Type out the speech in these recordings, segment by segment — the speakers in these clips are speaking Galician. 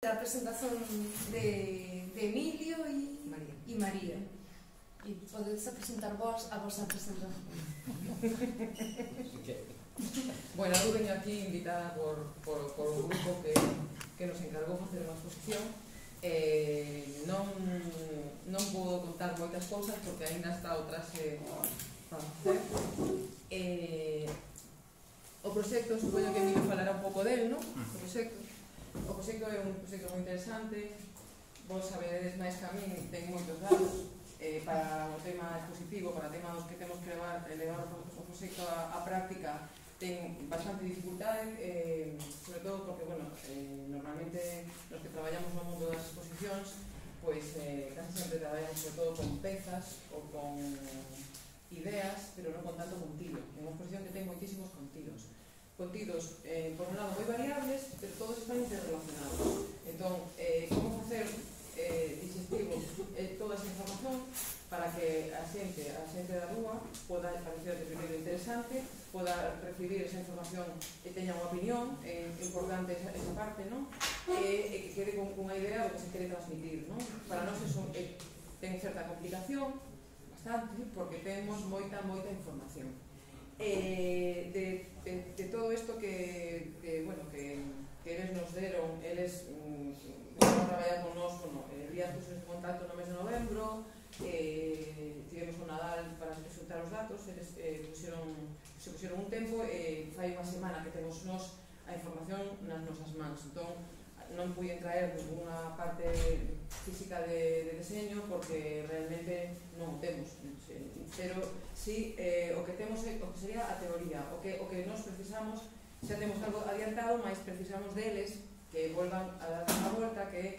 La presentación de Emilio y María. Y podéis presentar vos a vosa presentación. Bueno, eu venho aquí invitada por un grupo que nos encargou facer unha exposición. Non podo contar moitas cousas porque ainda está o traxe para facer. O proxecto, supoño que Emilio falará un pouco del, non? O proxecto é un proxecto moi interesante. Vos sabedes máis que a min, ten moitos datos para o tema expositivo, para o tema dos que temos que levar o proxecto á práctica. Ten bastante dificultade, sobre todo porque, bueno, normalmente os que traballamos no mundo das exposicións, pois casi sempre traballamos sobre todo con pezas ou con ideas, pero non con tanto contido. É unha exposición que ten moitísimos contidos, por un lado moi variables, pero todos están interrelacionados. Entón, como facer digestivo toda esa información para que a xente da rúa poda parecer de primeiro interesante, poda recibir esa información e teña unha opinión, é importante esa parte, non? E que quede con unha idea do que se quere transmitir, non? Para nós eso ten certa complicación, bastante, porque temos moita información. De todo isto que eles nos deron, eles van a traballar con nós, Elías puxo en contacto no mes de novembro, tivemos un Nadal para resultar os datos, eles se puxeron un tempo e fai unha semana que temos nós a información nas nosas mans. Entón, non puiden traer ninguna parte física de deseño porque realmente non o temos, pero si o que temos é o que sería a teoría, o que nos precisamos, xa temos algo adiantado, mas precisamos deles que volvan a dar unha volta, que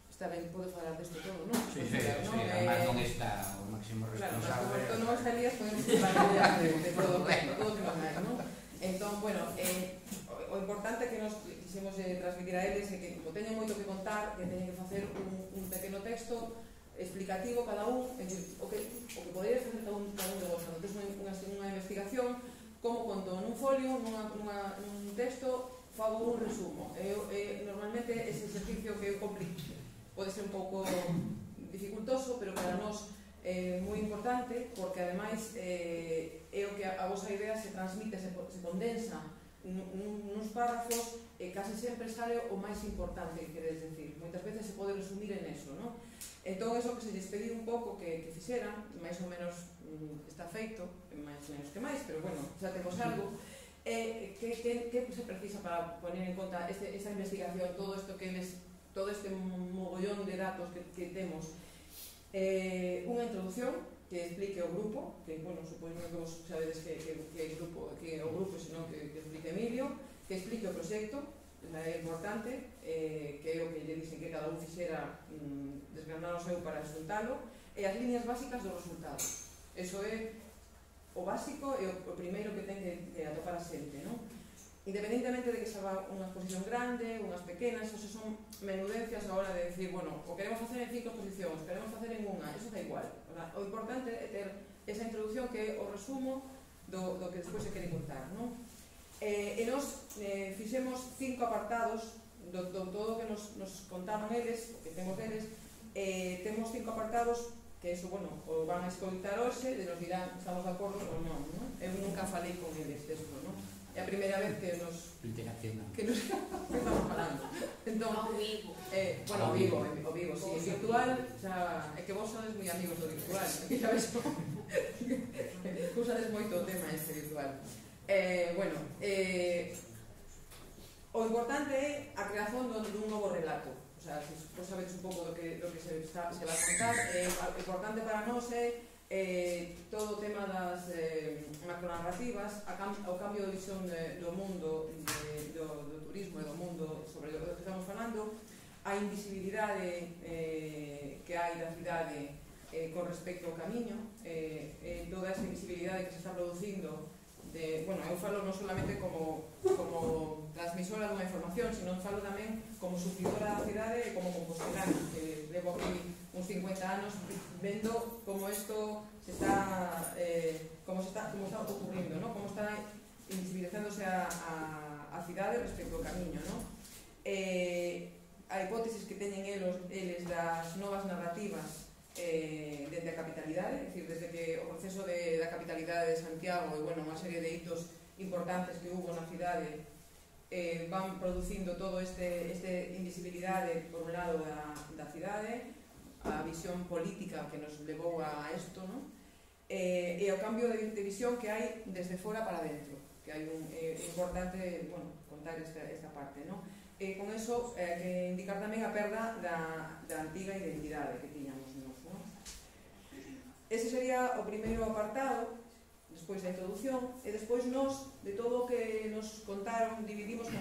está ben, pode falar desto todo, non? Sí, además non está o máximo responsable. Claro, non estarías, podemos falar de todo o que nos hai, non? Entón, bueno, o importante que nos quixemos transmitir a eles é que, como teñen moito que contar, que teñen que facer un pequeno texto explicativo cada un, é dicir, o que podería facer cada un de vos. Cando tes unha investigación, como conto nun folio, nun texto, fago un resumo. Normalmente ese exercicio que eu complico pode ser un pouco dificultoso, pero para nós é moi importante, porque ademais é o que a vosa idea se transmite, se condensa nuns párrafos, e casi sempre sale o máis importante que queredes decir. Moitas veces se pode resumir en eso, non? Entón, eso que se lles pedí un pouco que fixeran, máis ou menos está feito, máis ou menos que máis, pero bueno, xa temos algo. Que se precisa para poner en conta esta investigación, todo este mogollón de datos que temos? Unha introducción que explique o grupo, que, bueno, supoño que vos sabedes que é o grupo, senón que explique Emilio, que explique o proxecto, é importante, que é o que lle dixen que cada un fixera desgranar o seu para resultalo, e as líneas básicas do resultado. Eso é o básico e o primeiro que ten que atopar a xente, non? Independentemente de que xa va unha exposición grande, unhas pequenas, eso son menudencias a hora de decir, bueno, o queremos facer en 5 exposicións, queremos facer en unha, eso da igual. O importante é ter esa introducción que é o resumo do que despois se quere contar, non? E nos fixemos 5 apartados do todo o que nos contaron eles, o que temos deles. Temos 5 apartados que eso, bueno, o van a escoitar hoxe e nos dirán se estamos de acordo ou non, non? Eu nunca falei con eles desto, non? É a primeira vez que nos estamos falando. Entón, ao vivo. Bueno, ao vivo, si. En virtual, xa, é que vos sodes moi amigos do virtual. Aquí xa ves, usades moito o tema este virtual. Bueno, o importante é a creación dun novo relato. O sea, se vos sabedes un pouco do que se va a contar, o importante para nós é todo o tema das macronarrativas, o cambio de visión do mundo, do turismo e do mundo sobre o que estamos falando, a invisibilidade que hai da cidade con respecto ao camiño, toda esa invisibilidade que se está producindo. Bueno, eu falo non solamente como transmisora dunha información, sino falo tamén como sufridora da cidade e como compostelana, que levo aquí uns 50 anos vendo como isto como está ocurrindo, como está invisibilizándose a cidade respecto ao camiño. a hipótesis que teñen eles das novas narrativas desde a capitalidade, é dicir, desde que o proceso da capitalidade de Santiago e, bueno, unha serie de hitos importantes que hubo na cidade van producindo todo este invisibilidade, por un lado, da cidade, a visión política que nos levou a isto, non? E o cambio de visión que hai desde fora para dentro, que hai importante, bueno, contar esta parte, non? E con eso que indicar tamén a perda da antiga identidade que tiñamos nós, non? Ese sería o primeiro apartado, despois da introducción, e despois nós, de todo o que nos contaron, dividimos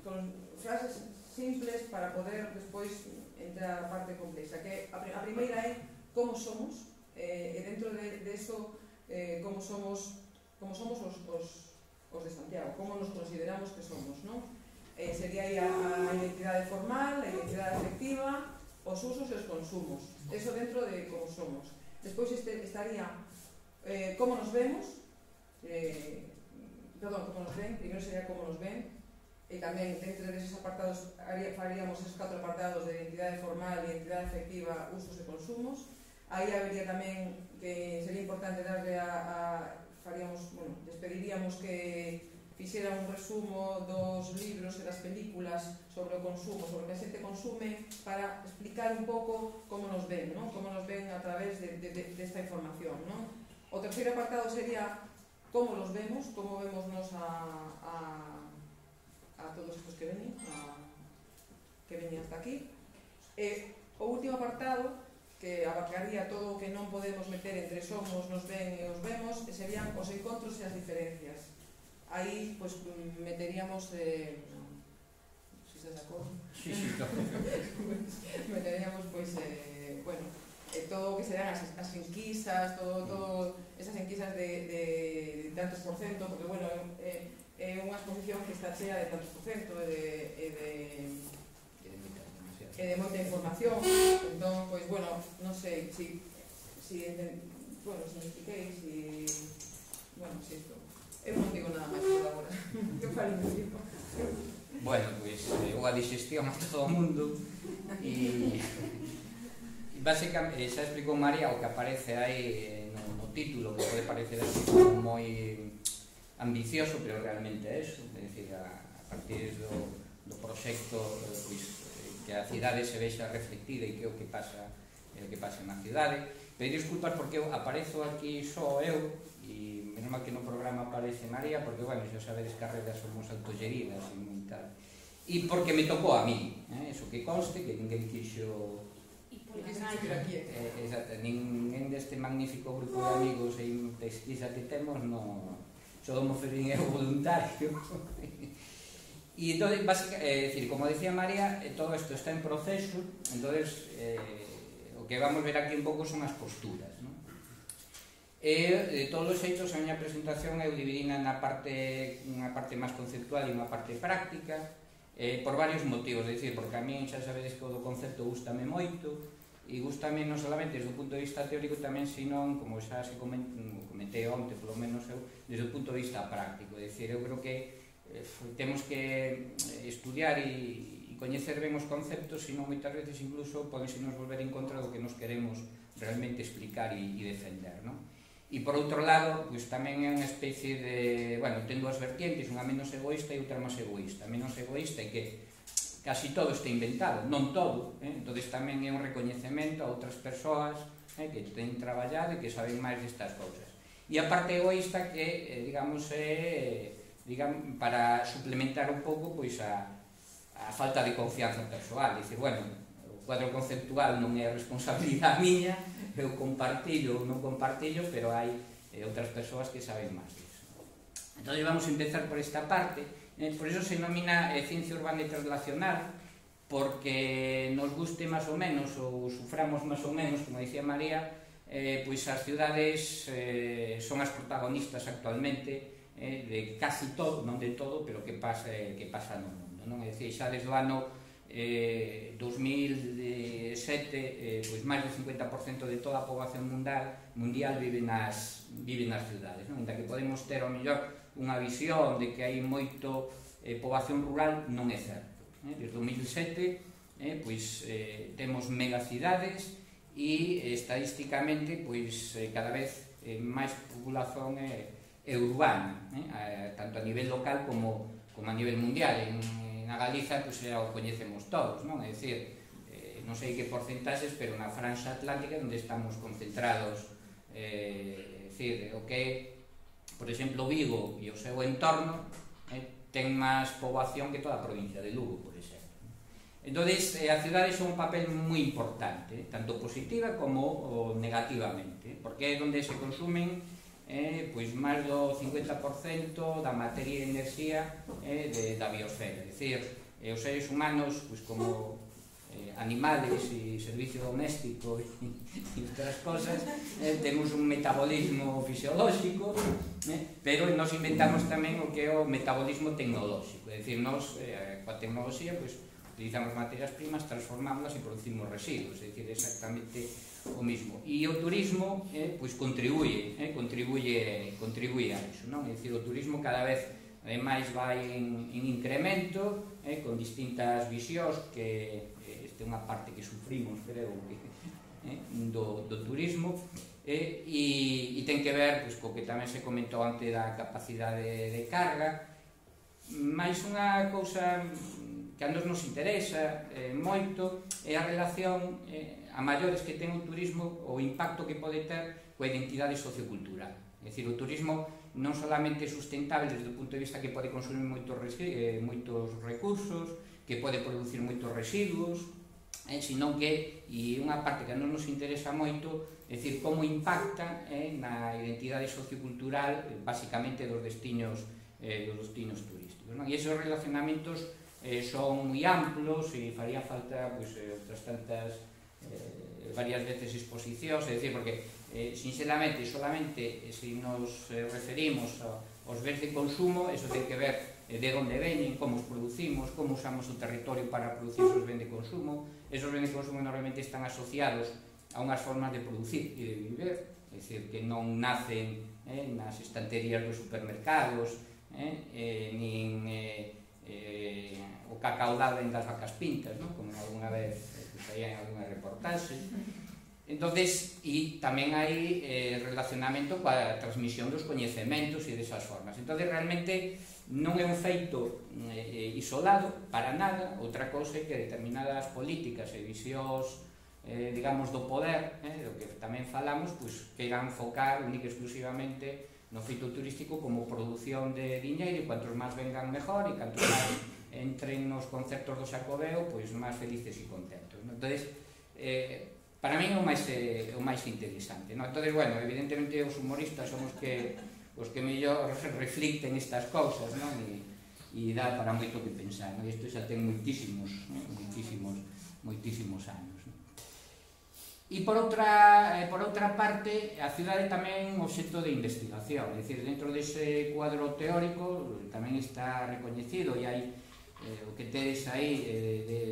con frases simples para poder despois entrar a parte complexa, que a primeira é como somos, e dentro de eso como somos os de Santiago, como nos consideramos que somos, non? Sería aí a identidade formal, a identidade afectiva, os usos e os consumos, eso dentro de como somos. Despois estaría como nos vemos, como nos ven, primeiro sería como nos ven, e tamén dentro deses apartados faríamos esos 4 apartados de identidade formal, identidade afectiva, usos e consumos. Aí habería tamén que sería importante darle despediríamos que fixera un resumo dos libros e das películas sobre o consumo, sobre o que a xente consume, para explicar un pouco como nos ven, non? Como nos ven a través desta información, non? O terceiro apartado sería como los vemos, como vemos nos a todos estos que veñen hasta aquí. O último apartado, que abarcaría todo o que non podemos meter entre somos, nos ven e os vemos, serían os encontros e as diferencias. Aí, pois, meteríamos si estás de acordo? Sí, meteríamos, pois, bueno, todo o que serán as enquisas, todo esas enquisas de tantos por cento, porque, bueno, é unha exposición que está chea de tantos por cento de moita información. Entón, pois, bueno, non sei si me expliquei, bueno, si isto eu non digo nada máis por agora que fale me digo. Bueno, pois unha digestión a todo o mundo e basicamente xa explicou María o que aparece aí no título, que pode parecer así como moi ambicioso, pero realmente é eso, é dicir, a partir do proxecto, pois, que a cidade se vexa reflectida e que é o que pasa na cidade. Pedir disculpas porque eu aparezo aquí só eu, e menos mal que no programa aparece María, porque, bueno, xa sabedes que as redes somos autolleridas e moi tal. E porque me tocou a mí, eso que conste, que ninguén quixo... Exacto, ninguén deste magnífico grupo de amigos e pesquisa que temos, só me oferín eu voluntario. E entón, básicamente, como decía María, todo isto está en proceso, entonces o que vamos ver aquí un pouco son as posturas, non? E de todos os xeitos a miña presentación eu dividina unha parte máis conceptual e unha parte práctica, por varios motivos, é dicir, porque a mí xa sabedes que o do concepto gustame moito, e gustame non solamente desde o punto de vista teórico, tamén senón, como xa se comentei onte, polo menos eu, desde o punto de vista práctico, é dicir, eu creo que temos que estudiar e coñecer ben os conceptos, senón moitas veces incluso podense nos volver en contra do que nos queremos realmente explicar e defender, non? E por outro lado, pois tamén é unha especie de, bueno, ten dúas vertientes, unha menos egoísta e outra máis egoísta. Menos egoísta é que casi todo está inventado, non todo, entón tamén é un recoñecemento a outras persoas que teñen traballado e que saben máis destas cousas. E a parte egoísta que, digamos, é para suplementar un pouco pois a falta de confianza persoal, dicir, bueno, o cuadro conceptual non é responsabilidade miña, eu compartillo ou non compartillo, pero hai outras persoas que saben máis disso. Entón vamos a empezar por esta parte, por iso se denomina ciencia urbana e translacional, porque nos guste máis ou menos, ou suframos máis ou menos, como dicía María, pois as cidades son as protagonistas actualmente de casi todo, non de todo, pero que pasa no mundo, non? É dicir, xa desde o ano 2007, pois máis do 50% de toda a poboación mundial vive nas cidades, non? Ainda que podemos ter, ao mellor, unha visión de que hai moito poboación rural, non é certo. Desde 2007 pois temos megacidades e estadísticamente pois cada vez máis población é urbana, tanto a nivel local como a nivel mundial. En Galiza pois xa o coñecemos todos, non? É dicir, non sei que porcentaxes, pero na franxa atlántica onde estamos concentrados, é dicir, o que, por exemplo, Vigo e o seu entorno ten máis poboación que toda a provincia de Lugo, por exemplo. Entón, as cidades son un papel moi importante, tanto positiva como negativamente, porque é onde se consumen pois máis do 50% da materia e enerxía da biosfera. É dicir, os seres humanos, pois como animales e servicio doméstico e outras cosas, temos un metabolismo fisiolóxico, pero nos inventamos tamén o que é o metabolismo tecnolóxico. É dicir, nos, coa tecnoloxía, pois, utilizamos materias primas, transformámolas e producimos residuos, é dicir, exactamente o mismo. E o turismo, pois, contribuye a iso, non? É dicir, o turismo cada vez máis vai en incremento, con distintas visións que esta é unha parte que sufrimos, creo, do turismo, e ten que ver co que tamén se comentou antes da capacidade de carga, máis unha cousa que a nos interesa moito é a relación a maiores que ten o turismo, o impacto que pode ter coa identidade sociocultural. É dicir, o turismo non solamente é sustentable desde o punto de vista que pode consumir moitos recursos, que pode producir moitos residuos, senón que, e unha parte que non nos interesa moito, é dicir, como impacta na identidade sociocultural, basicamente dos destinos turísticos. E esos relacionamentos son moi amplos e faría falta outras tantas varias veces exposicións, é dicir, porque sinceramente, solamente se nos referimos aos bens de consumo, eso ten que ver de onde veñen, como os producimos, como usamos o territorio para producir esos bens de consumo. Esos bens de consumo normalmente están asociados a unhas formas de producir e de viver, é dicir, que non nacen nas estanterías dos supermercados, nin o cacao dado en das vacas pintas, como alguna vez saía en alguna reportaxe. Entonces, e tamén hai relacionamento coa transmisión dos coñecementos e desas formas. Entonces, realmente non é un feito isolado para nada. Outra cousa é que determinadas políticas e visións, digamos, do poder, do que tamén falamos, pois queiran focar única e exclusivamente no feito turístico como produción de diñeiro, e cuantos máis vengan mellor, e cuantos máis entren nos concertos do Xacobeo, pois máis felices e contentos. Entonces, para mí é o máis interesante. Entonces, bueno, evidentemente os humoristas son os que mellor reflicten estas cousas, e dá para moito que pensar. Isto xa ten moitísimos anos. E por outra parte, a cidade tamén é un obxecto de investigación, é dicir, dentro dese cuadro teórico tamén está recoñecido, e hai o que tedes aí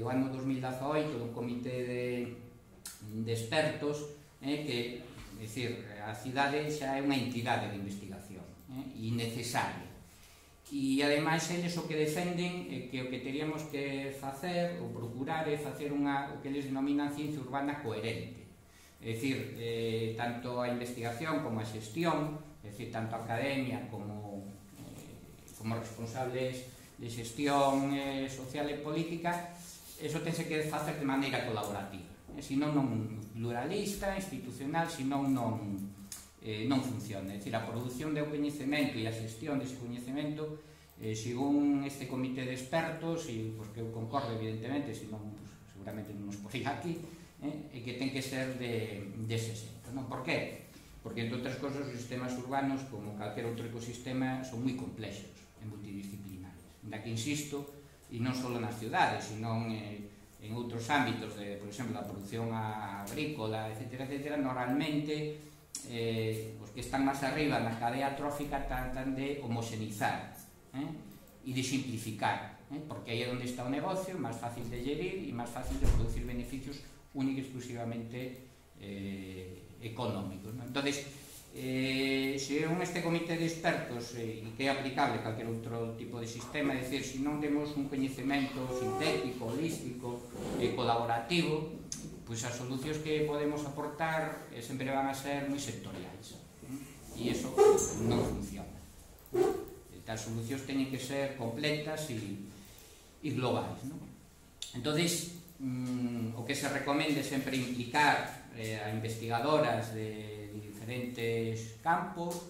do ano 2018 dun comité de expertos, que, é dicir, a cidade xa é unha entidade de investigación e necesaria. E ademais eles o que defenden é que o que teríamos que facer ou procurar é facer o que eles denominan ciencia urbana coherente. É dicir, tanto a investigación como a xestión, é dicir, tanto a academia como responsables de xestión social e política, eso tense que facer de maneira colaborativa. Senón non pluralista, institucional, senón non funciona. É dicir, a produción do coñecemento e a xestión dese coñecemento, según este comité de expertos, e que eu concordo evidentemente, senón seguramente non nos poría aquí, e que ten que ser dese xeito. Por que? Porque, entre outras cosas, os sistemas urbanos, como calquer outro ecosistema, son moi complexos e multidisciplinares. Ainda que insisto, e non só nas cidades, senón en outros ámbitos, por exemplo, a produción agrícola, etc., normalmente os que están máis arriba na cadea trófica tratan de homoxenizar e de simplificar, porque aí é onde está o negocio, máis fácil de gerir e máis fácil de producir beneficios única e exclusivamente económicos. Entonces, Se este comité de expertos e que é aplicable a calquer outro tipo de sistema, é dicir, se non temos un coñecemento sintético, holístico e colaborativo, pois as solucións que podemos aportar sempre van a ser moi sectoriais, e iso non funciona. As solucións teñen que ser completas e globais. Entón, o que se recomende sempre implicar a investigadoras de diferentes campos.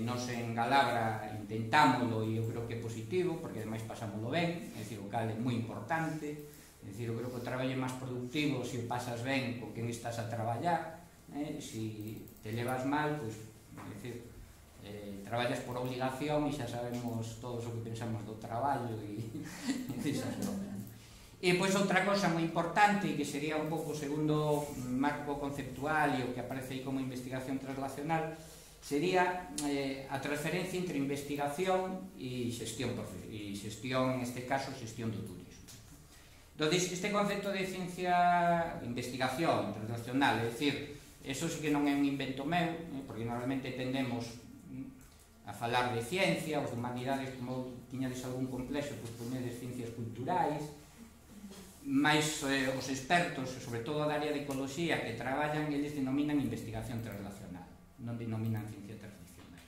Nos en Galabra intentámoslo e eu creo que é positivo, porque ademais pasámoslo ben, é dicir, o cal é moi importante, é dicir, eu creo que o traballo é máis productivo se o pasas ben con quen estás a traballar, se te levas mal, pois, é dicir, traballas por obligación e xa sabemos todos o que pensamos do traballo e esas cosas. E pois outra cosa moi importante, que sería un pouco o segundo marco conceptual e o que aparece aí como investigación translacional, sería a transferencia entre investigación e xestión, neste caso, xestión do turismo. Entón, este concepto de ciencia, investigación translacional, é dicir, eso sí que non é un invento meu, porque normalmente tendemos a falar de ciencia, os de humanidades, como tiñades algún complexo, pois poñedes ciencias culturais, máis os expertos, sobre todo da área de ecoloxía, que traballan, eles denominan investigación translacional, non denominan ciencia translacional.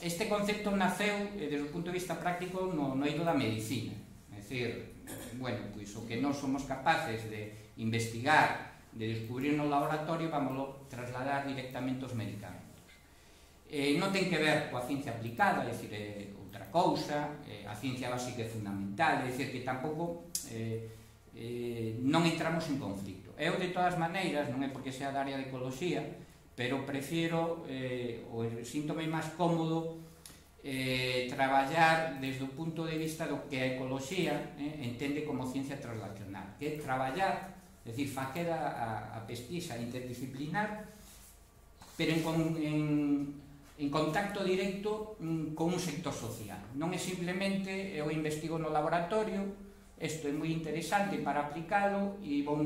Este concepto naceu, desde o punto de vista práctico, no eido da medicina. É dicir, bueno, pois o que non somos capaces de investigar, de descubrir no laboratorio, vámoslo trasladar directamente aos medicamentos. Non ten que ver coa ciencia aplicada, é dicir, outra cousa, a ciencia básica é fundamental, é dicir, que tampouco non entramos en conflicto. Eu, de todas maneiras, non é porque sea da área de ecoloxía, pero prefiero, ou síntome máis cómodo, traballar desde o punto de vista do que a ecoloxía entende como ciencia translacional, que é traballar, é dicir, facer a pesquisa interdisciplinar, pero en contacto directo con un sector social. Non é simplemente eu investigo no laboratorio, isto é moi interesante para aplicalo e vou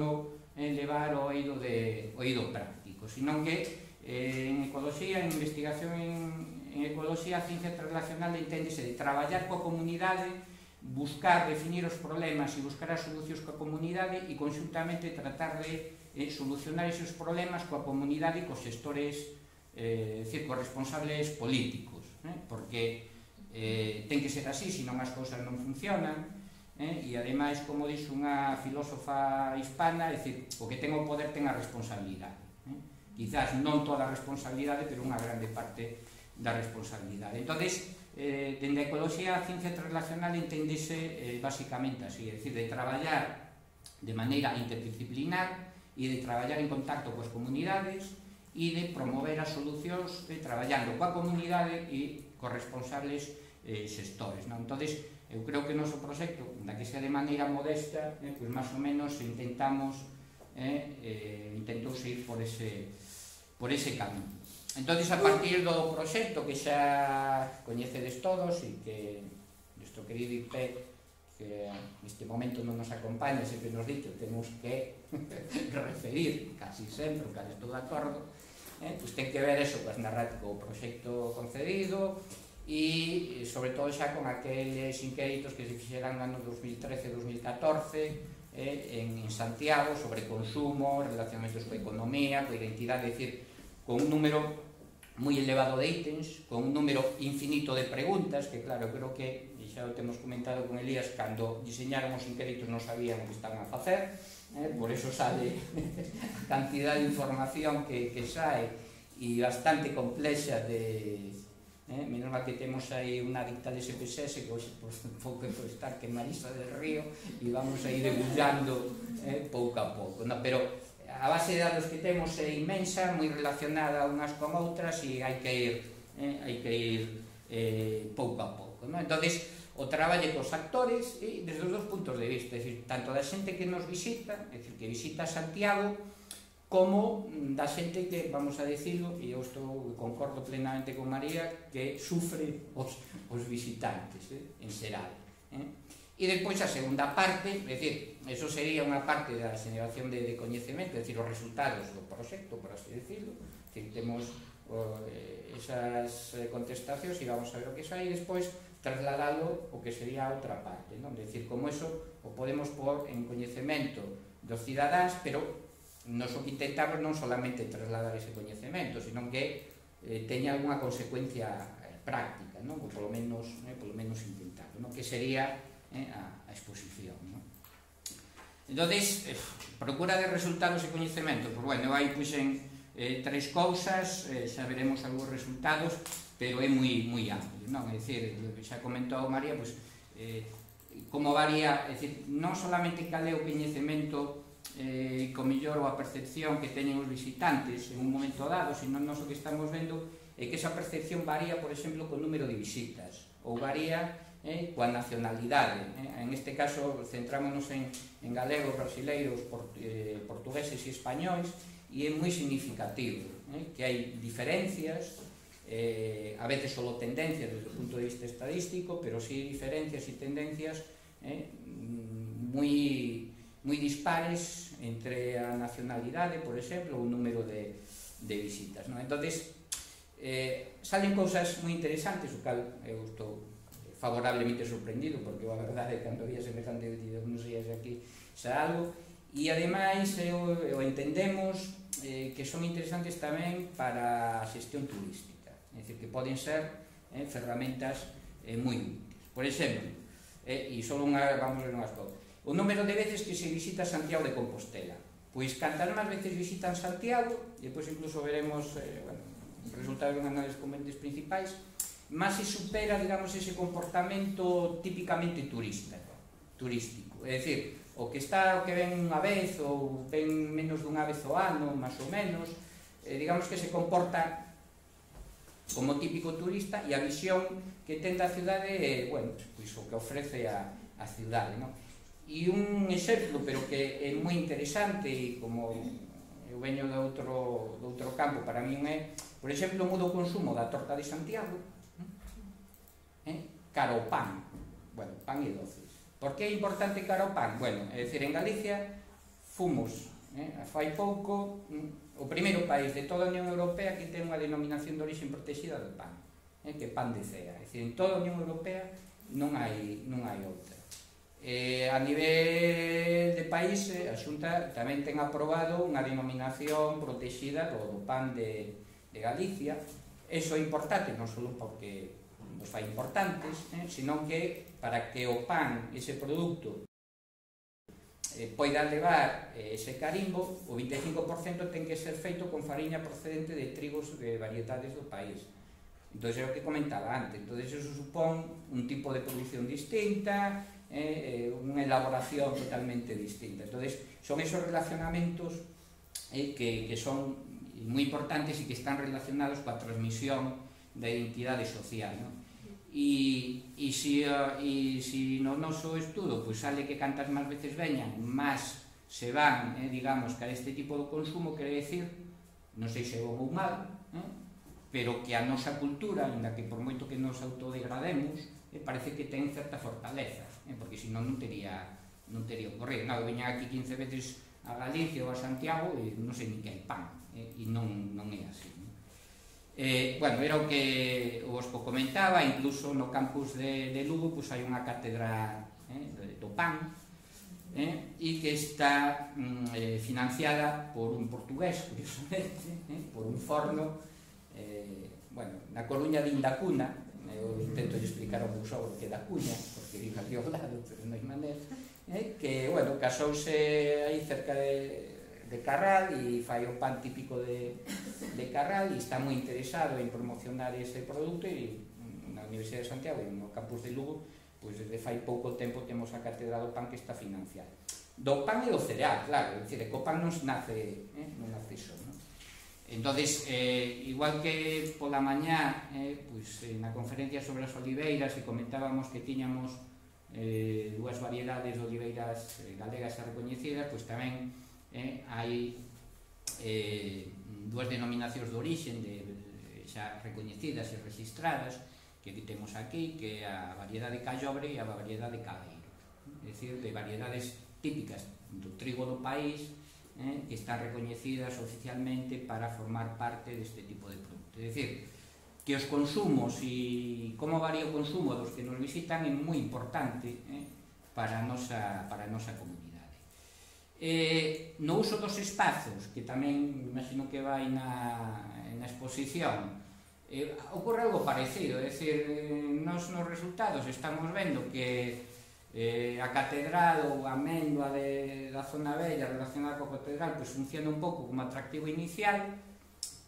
levar ao eido práctico, senón que en ecoloxía, en investigación en ecoloxía, a ciencia translacional enténdese de traballar coa comunidade, buscar, definir os problemas e buscar as solucións coa comunidade e conxuntamente tratar de solucionar esos problemas coa comunidade e cos xestores, cos responsables políticos, porque ten que ser así, senón as cousas non funcionan. E ademais, como dixo unha filósofa hispana, é dicir, o que ten o poder ten a responsabilidade. Quizás non toda a responsabilidade, pero unha grande parte da responsabilidade. Entón, dende a ecoloxía, a ciencia translacional enténdese basicamente así, é dicir, de traballar de maneira interdisciplinar e de traballar en contacto coas comunidades e de promover as solucións traballando coa comunidade e cos responsables xestores. Entón, eu creo que o noso proxecto, da que sea de maneira modesta, pois máis ou menos intentouse ir por ese camino. Entón, a partir do proxecto que xa coñecedes todos e que nuestro querido IP, que neste momento non nos acompaña, sempre nos dito, temos que referir casi sempre, casi estou de acordo, pois ten que ver eso, coas narrativas, co proxecto concedido, e sobre todo xa con aqueles inquéritos que se fixeran no ano 2013-2014 en Santiago sobre consumo, relacionamentos coa economía, coa identidade, é dicir, con un número moi elevado de ítems, con un número infinito de preguntas, que claro, creo que, e xa o temos comentado con Elías, cando diseñaron os inquéritos non sabían o que estaban a facer, por eso sale a cantidad de información que sae e bastante complexa de... menos mal que temos aí unha dicta de SPSS que hoxe pouco estar que Marisa del Río e vamos a ir debullando pouco a pouco, pero a base de datos que temos é inmensa, moi relacionada unhas con outras e hai que ir pouco a pouco. Entón, o traballo cos actores e desde os dos puntos de vista, é dicir, tanto da xente que nos visita, é dicir, que visita Santiago, como da xente que, vamos a decirlo, e eu concordo plenamente con María, que sufre os visitantes, en xeral. E despois a segunda parte, é dicir, eso sería unha parte da xeneración de coñecemento, é dicir, os resultados do proxecto, por así decirlo, Temos esas contestacións e vamos a ver o que sai e despois trasladalo o que sería a outra parte, non? Decir, como eso o podemos pôr en coñecemento dos cidadáns, pero nos o que intentamos non solamente trasladar ese coñecemento, sino que teña algunha consecuencia práctica, non? Ou polo menos intentarlo, non? Que sería a exposición, non? Entón, procura de resultados e coñecemento, pois, bueno, aí puxen tres cousas, xa veremos algúns resultados, pero é moi amplio, non? É dicir, xa comentou María, pois, como varía, é dicir, non solamente cal é o coñecemento e co mellor ou a percepción que teñen os visitantes en un momento dado, sino nós o que estamos vendo é que esa percepción varía, por exemplo, co número de visitas, ou varía coa nacionalidade. En este caso, centrámonos en galegos, brasileiros, portugueses e españois, e é moi significativo que hai diferencias, a veces solo tendencias desde o punto de vista estadístico, pero sí diferencias e tendencias moi dispares entre a nacionalidade, por exemplo, o número de visitas, non? Entón, salen cousas moi interesantes, o cal eu estou favorablemente sorprendido, porque a verdade é que cando había semejante nos días aquí xa algo, e ademais o entendemos que son interesantes tamén para a xestión turística, é dicir, que poden ser ferramentas moi úteis. Por exemplo, e só vamos ver unhas cousas, o número de veces que se visita Santiago de Compostela, pois cantas máis veces visitan Santiago, e depois incluso veremos resultados de un análisis con entes principais, máis se supera, digamos, ese comportamento típicamente turístico, é dicir, o que ven unha vez ou ven menos dunha vez ao ano, máis ou menos, digamos que se comporta como típico turista, e a visión que ten da cidade é, bueno, pois o que ofrece a cidade, non? E un exemplo, pero que é moi interesante, e como eu veño de outro campo, para min é, por exemplo, o mudo consumo da torta de Santiago cara ao pan, bueno, pan e doces. Por que é importante cara ao pan? Bueno, é dicir, en Galicia fomos, fai pouco, o primeiro país de toda a Unión Europea que ten unha denominación de orixe protexida do pan, que é pan de cea. É dicir, en toda a Unión Europea non hai outra. A nivel de país, a Xunta tamén ten aprobado unha denominación protexida do pan de Galicia. Eso é importante, non só porque nos fai importantes, senón que para que o pan, ese produto, poida levar ese carimbo, o 25% ten que ser feito con fariña procedente de trigos de variedades do país. Entón, é o que comentaba antes. Entón, eso supón un tipo de produción distinta, unha elaboración totalmente distinta. Entón, son esos relacionamentos que son moi importantes e que están relacionados coa transmisión da identidade social, non? E se no noso estudo sale que cantas máis veces veñan, máis se van, digamos, que a este tipo de consumo, quere decir, non sei se é bo ou mal, pero que a nosa cultura, ainda que por moito que nos autodegrademos, parece que ten certa fortaleza, porque senón non tería ocurrido. Eu veña aquí 15 veces a Galicia ou a Santiago e non sei ni que hai pan, e non é así. Bueno, era o que vos comentaba, incluso no campus de Lugo hai unha cátedra do pan, e que está financiada por un portugués, curiosamente, por un forno, bueno, na Coruña de Indacuna. Eu intento explicar ao meu sogro que é da Cuña, porque vive ali ao lado, pero non hai maneira, que, bueno, casouse aí cerca de Carral e fai o pan típico de Carral, e está moi interesado en promocionar ese produto, e na Universidade de Santiago e no campus de Lugo, pois desde fai pouco tempo temos a cátedra do pan que está financiada. Do pan e do cereal, claro, é dicir, que o pan non nace iso, non? Entón, igual que pola mañá, na conferencia sobre as oliveiras, e comentábamos que tiñamos dúas variedades de oliveiras galegas recoñecidas, pois tamén hai dúas denominacións de orixe xa recoñecidas e registradas que temos aquí, que é a variedade callobre e a variedade cabeiro, é dicir, de variedades típicas do trigo do país, que están recoñecidas oficialmente para formar parte deste tipo de produto. É dicir, que os consumos e como varía o consumo dos que nos visitan é moi importante para a nosa comunidade. No uso dos espazos, que tamén imagino que vai na exposición, ocorre algo parecido, é dicir, nos resultados estamos vendo que a catedral ou a améndoa da zona bella relacionada coa catedral pois funciona un pouco como atractivo inicial,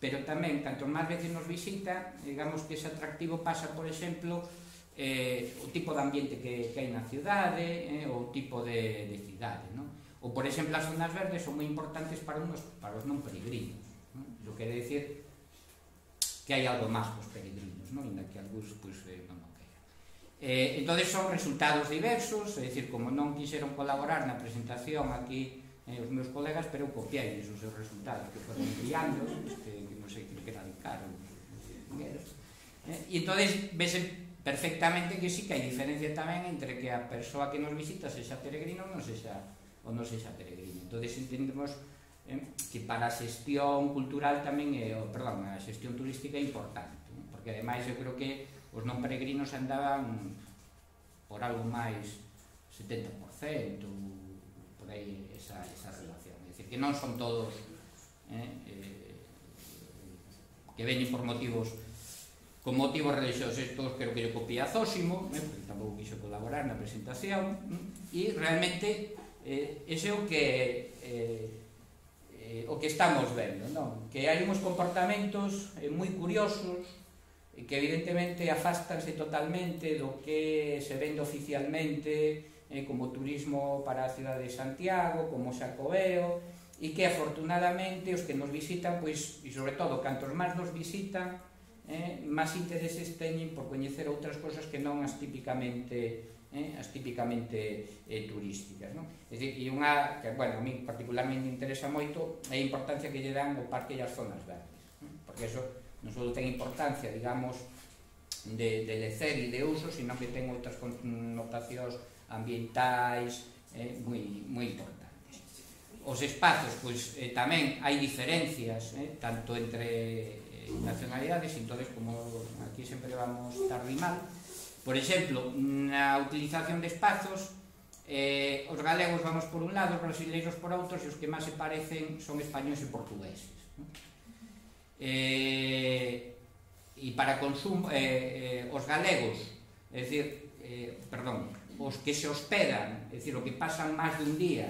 pero tamén, canto máis veces nos visita, digamos que ese atractivo pasa, por exemplo, o tipo de ambiente que hai na cidade, o tipo de cidade, non? Ou, por exemplo, as zonas verdes son moi importantes para os non peregrinos, non? Iso quere dicir que hai algo máis pos peregrinos, non? Inda que algúns non o queiran. Entón, son resultados diversos, é dicir, como non quixeron colaborar na presentación aquí os meus colegas, pero eu copiei os seus resultados que foron enviando, que non sei, creo que era de Caro, e entón vese perfectamente que sí que hai diferencia tamén entre que a persoa que nos visita sexa peregrino ou non sexa peregrino. Entón, entendemos que para a xestión cultural tamén a xestión turística é importante, porque ademais eu creo que os non peregrinos andaban por algo máis 70%, por aí esa relación. É dicir, que non son todos que veñen por motivos religiosos. Todos creo que yo copié a Zósimo, porque tampouco quixo colaborar na presentación, e realmente ese é o que estamos vendo, non? Que hai uns comportamentos moi curiosos que evidentemente afastanse totalmente do que se vende oficialmente como turismo para a cidade de Santiago, como Xacobeo, e que afortunadamente os que nos visitan, pois, e sobre todo cantos máis nos visitan, máis intereses teñen por coñecer outras cosas que non as típicamente turísticas, non? É dicir, e unha que, bueno, a mí particularmente interesa moito é a importancia que lle dan o parque e as zonas verdes, porque eso non só ten importancia, digamos, de lecer e de uso, sino que ten outras connotacións ambientais moi importantes. Os espazos, pois, tamén hai diferencias, tanto entre nacionalidades, entón, como aquí sempre vamos tarde e mal. Por exemplo, na utilización de espazos, os galegos vamos por un lado, os brasileiros por outros, e os que máis se parecen son españois e portugueses. E para consumo, os galegos, é dicir, os que se hospedan, é dicir, o que pasan máis dun día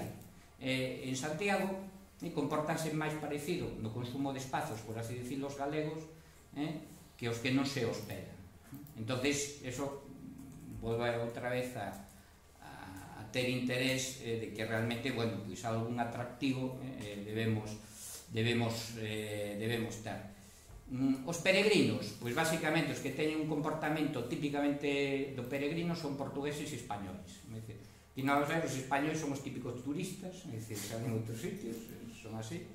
en Santiago, comportanse máis parecido no consumo de espazos, por así dicirlo, os galegos, que os que non se hospedan. Entonces, eso volve outra vez a ter interés de que realmente, bueno, pois algún atractivo debemos ter. Os peregrinos, pois basicamente os que teñen un comportamento típicamente do peregrino son portugueses e españois. E non os españois son os típicos turistas, é dicir, que en outros sitios, son así,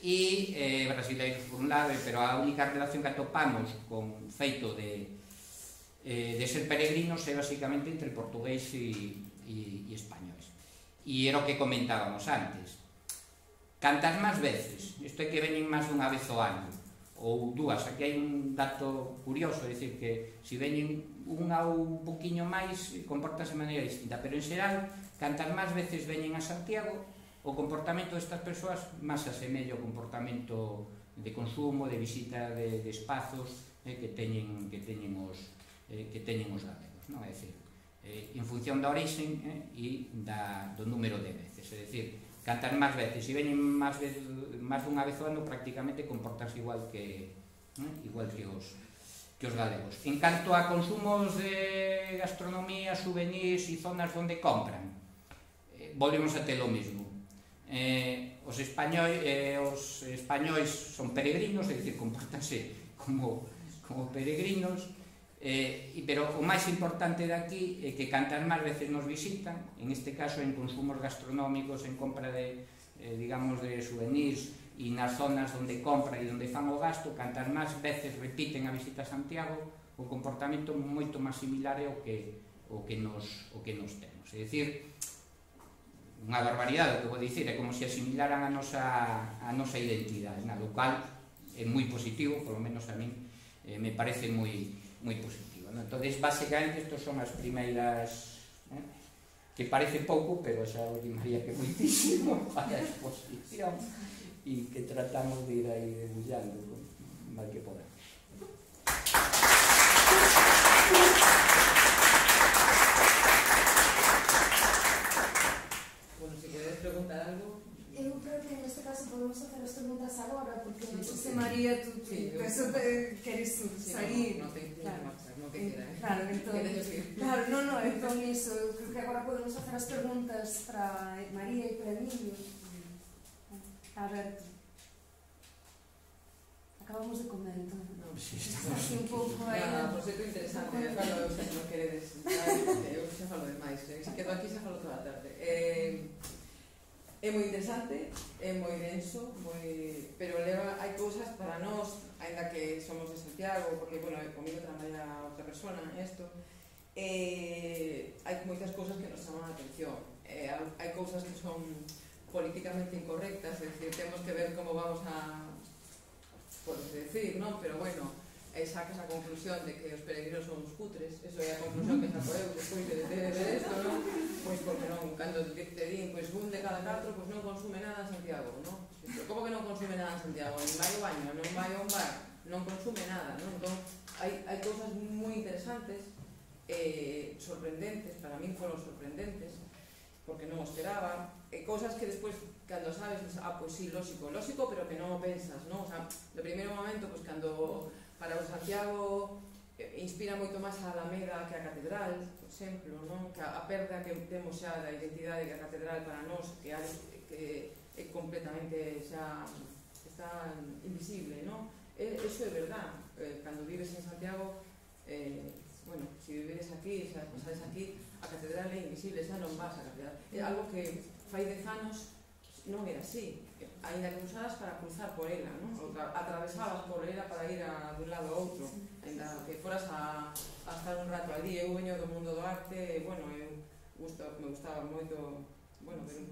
e brasileiros por un lado, pero a única relación que atopamos con feito de ser peregrinos é basicamente entre portugués e españois. E era o que comentábamos antes. Cantas máis veces, isto é que veñen máis dunha vez ao ano, ou dúas, aquí hai un dato curioso, é dicir, que se veñen unha ou un poquinho máis, comportanse de maneira distinta, pero en xeral, cantas máis veces veñen a Santiago, o comportamento destas persoas máis asemella ao comportamento de consumo, de visita de espazos que teñen os galegos, non? É dicir, en función da orixe e do número de veces, é dicir, cantas máis veces, se veñen máis dunha vez ao ano, prácticamente comportanse igual que os galegos. En canto a consumos de gastronomía, souvenirs e zonas onde compran, volvemos a ter o mesmo. Os españois son peregrinos, é dicir, comportanse como peregrinos, pero o máis importante daqui é que cantas máis veces nos visitan, en este caso en consumos gastronómicos, en compra de, digamos, de souvenirs e nas zonas onde compran e onde fan o gasto, cantas máis veces repiten a visita a Santiago, o comportamento moito máis similar é o que nos temos. É dicir, unha barbaridade o que vou dicir, é como se asimilaran a nosa identidade, lo cual é moi positivo, polo menos a min me parece moi positivo. Entón, basicamente, estas son as primeiras, que parece pouco, pero xa os María que é moitísimo para a exposición, e que tratamos de ir aí debullando mal que podamos. Bueno, si queredes preguntar algo. Eu creo que neste caso podemos facer as preguntas agora, porque non sei se María, tú penso que queres sair. Non ten que marchar, non que quera. Claro, entón iso, eu creo que agora podemos facer as preguntas para María e para Emilio. A ver, acabamos de comer, entón. Está así un pouco aí. Nada, pois é interesante, eu falo, se non queredes, eu xa falo demais, se quedo aquí xa falo toda a tarde. É moi interesante, é moi denso, pero hai cousas para nós, ainda que somos de Santiago, porque, bueno, comigo traballa outra persona en isto, hai moitas cousas que nos chaman a atención. Hai cousas que son políticamente incorrectas, é dicir, temos que ver como vamos a, por decir, non? Pero, bueno, sacas a conclusión de que os peregrinos son uns cutres, eso é a conclusión que saco eu despois de ver isto, non? Pois porque non, cando te din, pois un de cada 4 pois non consume nada en Santiago, non? Como que non consume nada en Santiago? Non vai ao baño, non vai a un bar, non consume nada, non? Entón, hai cousas moi interesantes, sorprendentes, para min foron sorprendentes, porque non o esperaba, cousas que despois, cando sabes, pois sí, lógico, pero que non o pensas, non? O sea, no primeiro momento, pois cando para o Santiago inspira moito máis a Alameda que a Catedral, por exemplo, non? Que a perda que temos xa da identidade que a Catedral para nós, que é completamente xa está invisible, non? Eso é verdad, cando vives en Santiago, bueno, se vives aquí, xa pasades aquí, a Catedral é invisible, xa non vas a Catedral. É algo que fai 10 anos non era así, ainda que usadas para cruzar por ela, non? Ou atravesabas por ela para ir dun lado a outro, ainda que foras a estar un rato allí. Eu veño do mundo do arte, bueno, me gustaba moito, bueno, ver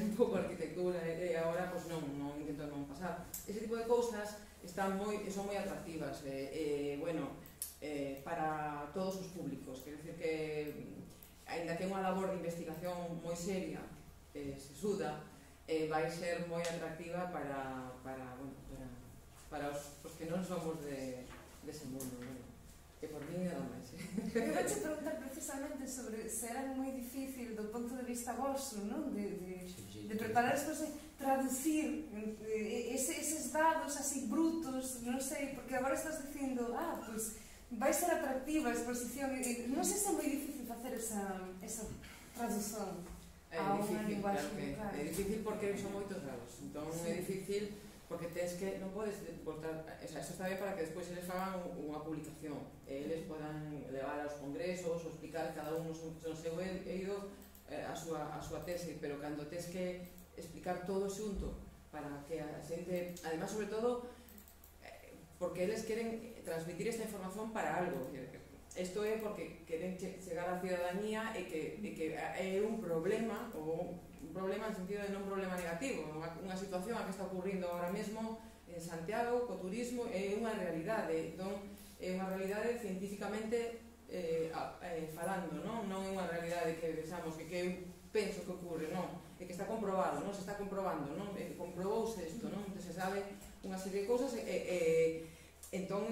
un pouco a arquitectura, e agora, pois non, intento non pasar. Ese tipo de cousas son moi atractivas, bueno, para todos os públicos, quero dicir que, ainda que é unha labor de investigación moi seria, sesuda, vai ser moi atractiva para os que non somos dese mundo, que por mí nada máis. Eu vou te preguntar precisamente sobre se era moi difícil do ponto de vista vosso, non? De preparar as cousas, traducir eses dados así brutos, non sei, porque agora estás dicindo, pois vai ser atractiva a exposición, non sei se é moi difícil facer esa traducción. É difícil, claro que é difícil porque son moitos dados, entón é difícil porque tens que, non podes botar, eso está ben para que despois eles fagan unha publicación, eles podan levar aos congresos ou explicar cada un no seu eido a súa tese, pero cando tens que explicar todo xunto para que a xente, además, sobre todo, porque eles queren transmitir esta información para algo. Isto é porque queren chegar á cidadanía e que é un problema, ou un problema en sentido de non un problema negativo, unha situación a que está ocurrindo ahora mesmo en Santiago, co turismo, é unha realidade, entón é unha realidade científicamente falando, non é unha realidade que pensamos que eu penso que ocurre, non, é que está comprobado, non se está comprobando, non, comprobouse isto, non, se sabe unha serie de cousas entón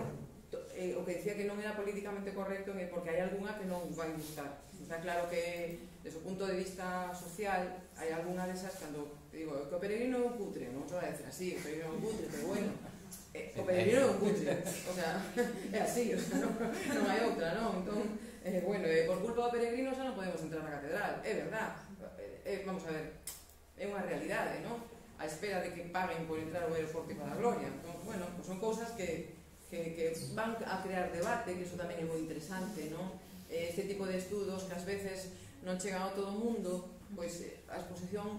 o que decía que non era políticamente correcto é porque hai algunha que non vai gustar. Está claro que, desde o punto de vista social, hai algunha desas, cando digo, que o peregrino é un cutre, non se vai a decir así, o peregrino é un cutre, pero bueno, o peregrino é un cutre, o sea, é así, o sea, non hai outra, non? Entón, bueno, por culpa do peregrino xa non podemos entrar na catedral, é verdad, vamos a ver, é unha realidade, non? A espera de que paguen por entrar ao aeroporto para a gloria, entón, bueno, pues son cousas que van a crear debate, que iso tamén é moi interesante, non? Este tipo de estudos que ás veces non chegan a todo o mundo, pois a exposición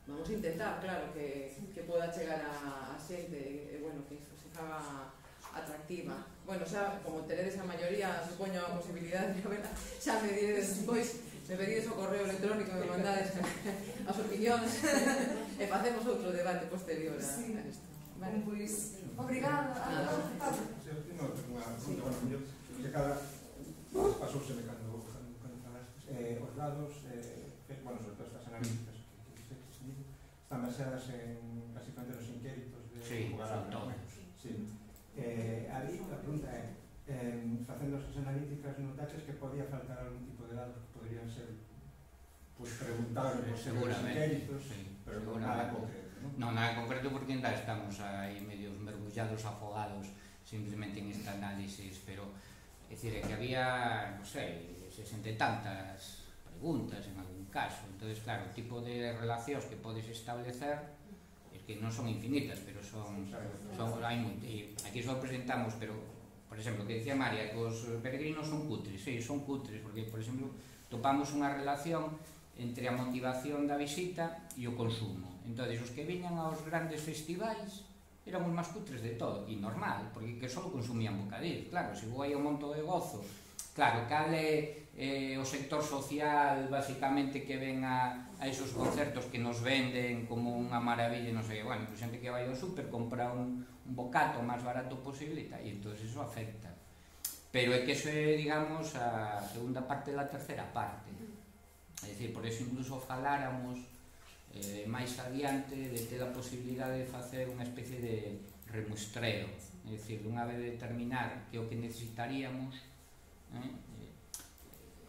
vamos a intentar, claro, que poda chegar a xente, bueno, que se faga atractiva. Bueno, xa, como teredes a maioría, supoño a posibilidade de verla, xa me diredes despois, me pedides o correo electrónico, me mandades as opinións e facemos outro debate posterior a isto. Vale, pois, obrigada. Unha pregunta, bueno, que cada pasouseme cando falastes, os dados, bueno, sobre todo estas analíticas que están baseadas en, básicamente, nos inquéritos de jugadores. Sí. Ali, a pregunta é, facendo as analíticas, notaches que podía faltar algún tipo de dados que podrían ser preguntados por seguramente, inquéritos, pero seguramente. Nada concreto, ¿no? Non, nada concreto porque ainda estamos aí medios mergullados, afogados simplemente en esta análisis, pero é dicir, que había, non sei, 60 e tantas preguntas en algún caso, entonces claro, o tipo de relacións que podes establecer é que non son infinitas, pero son hai moito, e aquí só presentamos, pero por exemplo, que dicía Maria, que os peregrinos son cutres, sí, son cutres, porque por exemplo, topamos unha relación entre a motivación da visita e o consumo. Entón, os que viñan aos grandes festivais eran os máis cutres de todo, e normal, porque que só consumían bocadillos. Claro, se vou aí ao Monte de Gozo, claro, cal é o sector social, basicamente, que ven a esos concertos que nos venden como unha maravilla, non sei, bueno, pues xente que vai ao súper, compra un bocato máis barato posible e tal, e entón eso afecta. Pero é que eso é, digamos, a segunda parte da terceira parte. É dicir, por eso incluso faláramos máis adiante de ter a posibilidade de facer unha especie de remuestreo, é dicir, dunha vez determinar que é o que necesitaríamos.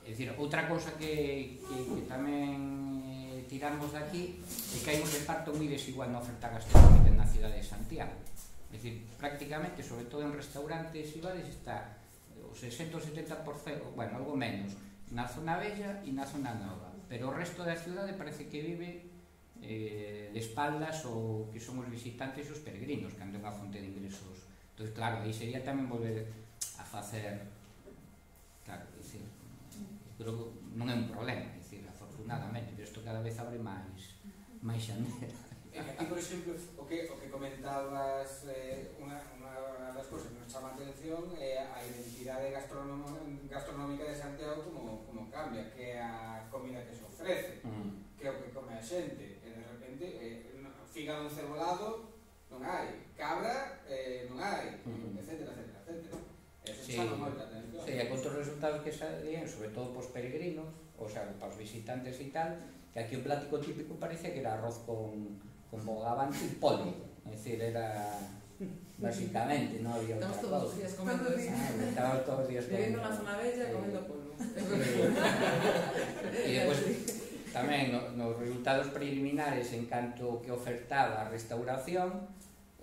É dicir, outra cosa que tamén tiramos daqui é que hai un reparto moi desigual na oferta gastronómica na cidade de Santiago. É dicir, prácticamente, sobre todo en restaurantes e bares, está o 60-70%, bueno, algo menos, na zona bella e na zona nova, pero o resto da cidade parece que vive de espaldas o que son os visitantes e os peregrinos, cando é unha fonte de ingresos. Entón, claro, aí sería tamén volver a facer, claro, dicir, creo que non é un problema, dicir, afortunadamente, pero isto cada vez abre máis xandeira. Aquí, por exemplo, o que comentabas, unha das cousas que nos chama a atención é a identidade gastronómica de Santiago como cambia, que é a comida que se ofrece, que é o que come a xente, e de repente fígado encebolado non hai, cabra non hai, etcétera. Eso chama moita atención. Sí, e outros resultados que salían, sobre todo pos peregrinos, o sea, para os visitantes e tal, que aquí o plático típico parecía que era arroz con bogavante e poli, é dicir, era basicamente, non había outra cosa. Estamos todos os días comendo eso. Estamos todos os días comendo. Vivindo na zona bella e comendo polvo. E depois tamén nos resultados preliminares en canto que ofertaba a restauración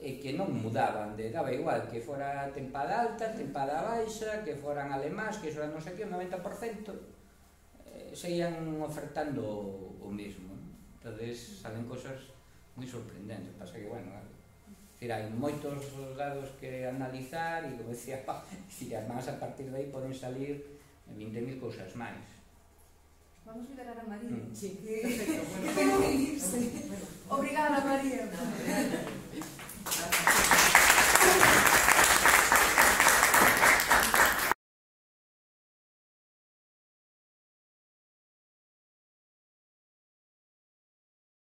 e que non mudaban, daba igual que fora tempada alta, tempada baixa, que foran alemáns, que eso era non sei que, o 90% seguían ofertando o mismo. Entonces salen cosas moi sorprendentes, pasa que, bueno, hai moitos dados que analizar e, como decía, e además a partir de aí poden salir 20.000 cousas máis. Vamos liberar a María. Sí, que perfecto. ten que irse. Obrigada, María.